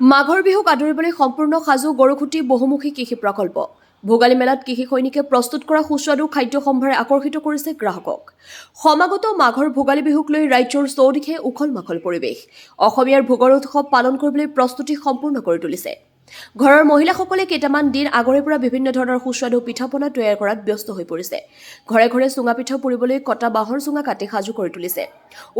মাঘৰ বিহুক আদৰিবলৈ সম্পূৰ্ণ সাজু গৰুখুটি বহুমুখী কৃষি প্ৰকল্প। ভোগালী মেলাত কৃষি সৈনিকে প্ৰস্তুত কৰা সুস্বাদু খাদ্য সম্ভাৰে আকৰ্ষিত কৰিছে গ্ৰাহকক। সমাগত মাঘৰ ভোগালী বিহুক লৈ ৰাজ্যৰ চৌদিশে উখল মাখল পৰিৱেশ। অসমীয়াৰ ভোগৰ উৎসৱ পালন কৰিবলৈ প্ৰস্তুতি সম্পূৰ্ণ কৰি তুলিছে। ঘৰৰ মহিলাসকলে কেইটামান দিন আগৰে পৰা বিভিন্ন ধৰণৰ সুস্বাদু পিঠা-পনা তৈয়াৰ কৰাত ব্যস্ত হৈ পৰিছে। ঘৰে ঘৰে চুঙা পিঠা পুৰিবলৈ কটা বাঁহৰ চুঙা কাটি সাজু কৰি তুলিছে।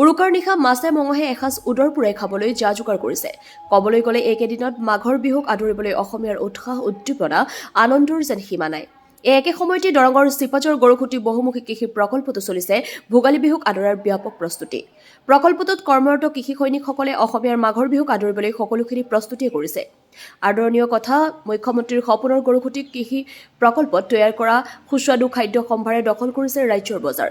উৰুকাৰ নিশা মাছে মঙহে এসাঁজ উদৰ পূৰাই খাবলৈ যা যোগাৰ কৰিছে। ক'বলৈ গ'লে এইকেইদিনত মাঘৰ বিহুক আদৰিবলৈ অসমীয়াৰ উৎসাহ উদ্দীপনা আনন্দৰ যেন সীমা নাই। একে সময়তে দৰঙৰ চিপাঝৰ গৰুখুটি বহুমুখী কৃষি প্ৰকল্পটো চলিছে ভোগালী বিহুক আদৰাৰ ব্যাপক প্ৰস্তুতি। প্ৰকল্পটোত কৰ্মৰত কৃষি সৈনিকসকলে অসমীয়াৰ মাঘৰ বিহুক আদৰিবলৈ সকলোখিনি প্ৰস্তুতিয়ে কৰিছে। আদৰণীয় কথা, মুখ্যমন্ত্ৰীৰ সপোনৰ গৰুখুটি কৃষি প্ৰকল্পত তৈয়াৰ কৰা সুস্বাদু খাদ্য সম্ভাৰে দখল কৰিছে ৰাজ্যৰ বজাৰ।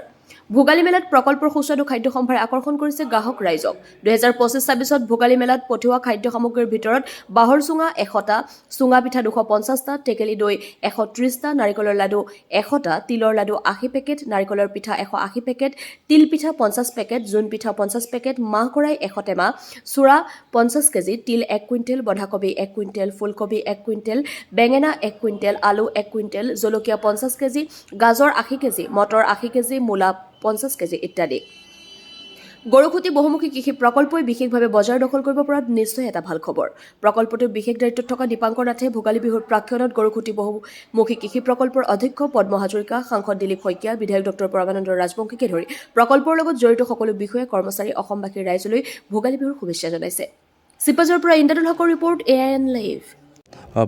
ভোগালী মেলাত প্ৰকল্পৰ সুস্বাদু খাদ্য সম্ভাৰে আকৰ্ষণ কৰিছে গ্ৰাহক ৰাইজক। 2025-26ত ভোগালী মেলাত পঠিওৱা খাদ্য সামগ্ৰীৰ ভিতৰত বাঁহৰ চুঙা 100টা, চুঙা পিঠা 250টা, টেকেলি দৈ 130টা, নাৰিকলৰ লাডু 100টা, তিলৰ লাডু 80 পেকেট, নাৰিকলৰ পিঠা 180 পেকেট, তিল পিঠা 50 পেকেট, জোন পিঠা 50 পেকেট, মাহ কৰাই 100 টেমা, চুৰা 50 কেজি, তিল 1 কুইণ্টেল, বন্ধাকবি 1 কুইণ্টেল, ফুলকবি 1 কুইণ্টেল, বেঙেনা 1 কুইণ্টেল, আলু 1 কুইণ্টেল, জলকীয়া 50 কেজি, গাজৰ 80 কেজি, মটৰ 80 কেজি, মূলা 50 কেজি ইত্যাদি। গৰুখুটি বহুমুখী কৃষি প্ৰকল্পই বিশেষভাৱে বজাৰ দখল কৰিব পৰাত নিশ্চয় এটা ভাল খবৰ। প্ৰকল্পটোৰ বিশেষ দায়িত্বত থকা দীপাংকৰ নাথে ভোগালী বিহুৰ প্ৰাক্ষণত গৰুখুটি বহুমুখী কৃষি প্ৰকল্পৰ অধ্যক্ষ পদ্ম হাজৰিকা, সাংসদ দিলীপ শইকীয়া, বিধায়ক ডক্টৰ পৰমানন্দ ৰাজবংশীকে ধৰি প্ৰকল্পৰ লগত জড়িত সকলো বিষয়া কৰ্মচাৰী অসমবাসীৰ ৰাইজলৈ ভোগালী বিহুৰ শুভেচ্ছা জনাইছে। চিপাঝৰ পৰা ইন্দ্ৰদুল হকৰ ৰিপৰ্ট, AIN লাইভ।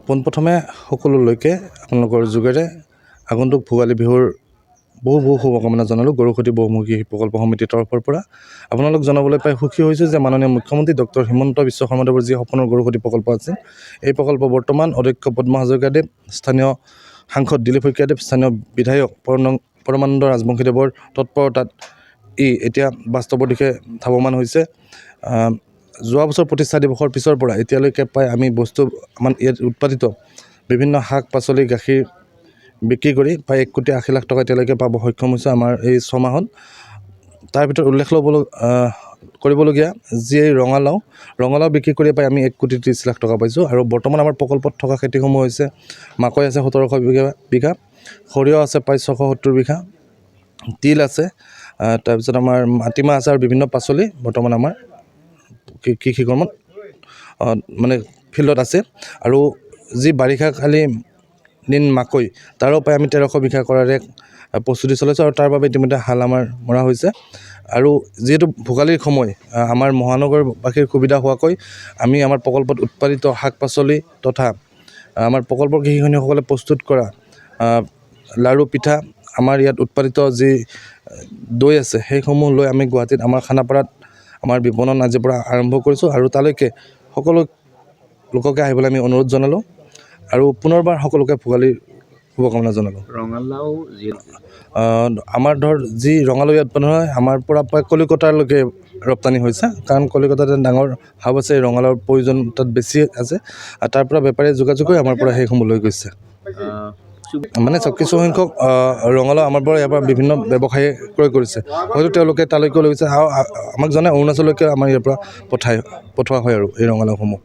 পোনপ্ৰথমে সকলোলৈকে আপোনালোকৰ যোগেৰে আগন্তুক ভোগালী বিহুৰ বহু শুভকামনা জনালোঁ গৰুখুটি বহুমুখী প্ৰকল্প সমিতিৰ তৰফৰ পৰা। আপোনালোক জনাবলৈ পাই সুখী হৈছোঁ যে মাননীয় মুখ্যমন্ত্ৰী ডক্টৰ হিমন্ত বিশ্ব শৰ্মাদেৱৰ যি সপোনৰ গৰুখুটি প্ৰকল্প আছে, এই প্ৰকল্প বৰ্তমান অধ্যক্ষ পদ্ম হাজৰিকাদেৱ, স্থানীয় সাংসদ দিলীপ শইকীয়াদেৱ, স্থানীয় বিধায়ক পৰমানন্দ ৰাজবংশীদেৱৰ তৎপৰতাত এতিয়া বাস্তৱৰ দিশে ধাৱমান হৈছে। যোৱা বছৰ প্ৰতিষ্ঠা দিৱসৰ পিছৰ পৰা এতিয়ালৈকে প্ৰায় আমি আমাৰ ইয়াত উৎপাদিত বিভিন্ন শাক পাচলি, গাখীৰ বিক্ৰী কৰি প্ৰায় 1,80,00,000 টকা এতিয়ালৈকে পাব সক্ষম হৈছে আমাৰ এই 6 মাহত। তাৰ ভিতৰত উল্লেখ কৰিবলগীয়া যি ৰঙালাও বিক্ৰী কৰি প্ৰায় আমি 1,30,00,000 টকা পাইছোঁ। আৰু বৰ্তমান আমাৰ প্ৰকল্পত থকা খেতিসমূহ হৈছে মাকৈ আছে 1700 বিঘা, সৰিয়হ আছে প্ৰায় 670 বিঘা, তিল আছে, তাৰপিছত আমাৰ মাটিমাহ আছে আৰু বিভিন্ন পাচলি বৰ্তমান আমাৰ কৃষি কৰ্মত মানে ফিল্ডত আছে। আৰু যি বাৰিষাকালী দিন মাকৈ, তাৰো প্ৰায় আমি 1300 বিঘা কৰাৰে প্ৰস্তুতি চলাইছোঁ আৰু তাৰ বাবে ইতিমধ্যে হাল আমাৰ মৰা হৈছে। আৰু যিহেতু ভোগালীৰ সময়, আমাৰ মহানগৰবাসীৰ সুবিধা হোৱাকৈ আমি আমাৰ প্ৰকল্পত উৎপাদিত শাক পাচলি তথা আমাৰ প্ৰকল্পৰ কৃষিসৈনিকসকলে প্ৰস্তুত কৰা লাড়ু পিঠা, আমাৰ ইয়াত উৎপাদিত যি দৈ আছে, সেইসমূহ লৈ আমি গুৱাহাটীত আমাৰ খানাপাৰাত আমাৰ বিপণন আজিৰ পৰা আৰম্ভ কৰিছোঁ। আৰু তালৈকে সকলো লোককে আহিবলৈ আমি অনুৰোধ জনালোঁ আৰু পুনৰবাৰ সকলোকে ভোগালীৰ শুভকামনা জনালোঁ। ৰঙালাও আমাৰ যি ৰঙালাও ইয়াত উৎপাদন হয়, আমাৰ পৰা প্ৰায় কলিকতালৈকে ৰপ্তানি হৈছে, কাৰণ কলিকতাতে ডাঙৰ হাব আছে, ৰঙালাওৰ প্ৰয়োজন তাত বেছি আছে, আৰু তাৰ পৰা বেপাৰীয়ে যোগাযোগ কৰি আমাৰ পৰা সেইসমূহ লৈ গৈছে। মানে কিছু সংখ্যক ৰঙালাও আমাৰ পৰা ইয়াৰ পৰা বিভিন্ন ব্যৱসায়ীয়ে ক্ৰয় কৰিছে, হয়তো তেওঁলোকে তালৈকেও লৈ গৈছে আৰু আমাক জনাই অৰুণাচললৈকে আমাৰ ইয়াৰ পৰা পঠোৱা হয় আৰু এই ৰঙালাওসমূহ।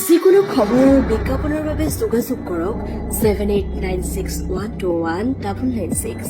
যিকোনো খবৰ আৰু বিজ্ঞাপনৰ বাবে যোগাযোগ কৰক 7896121996।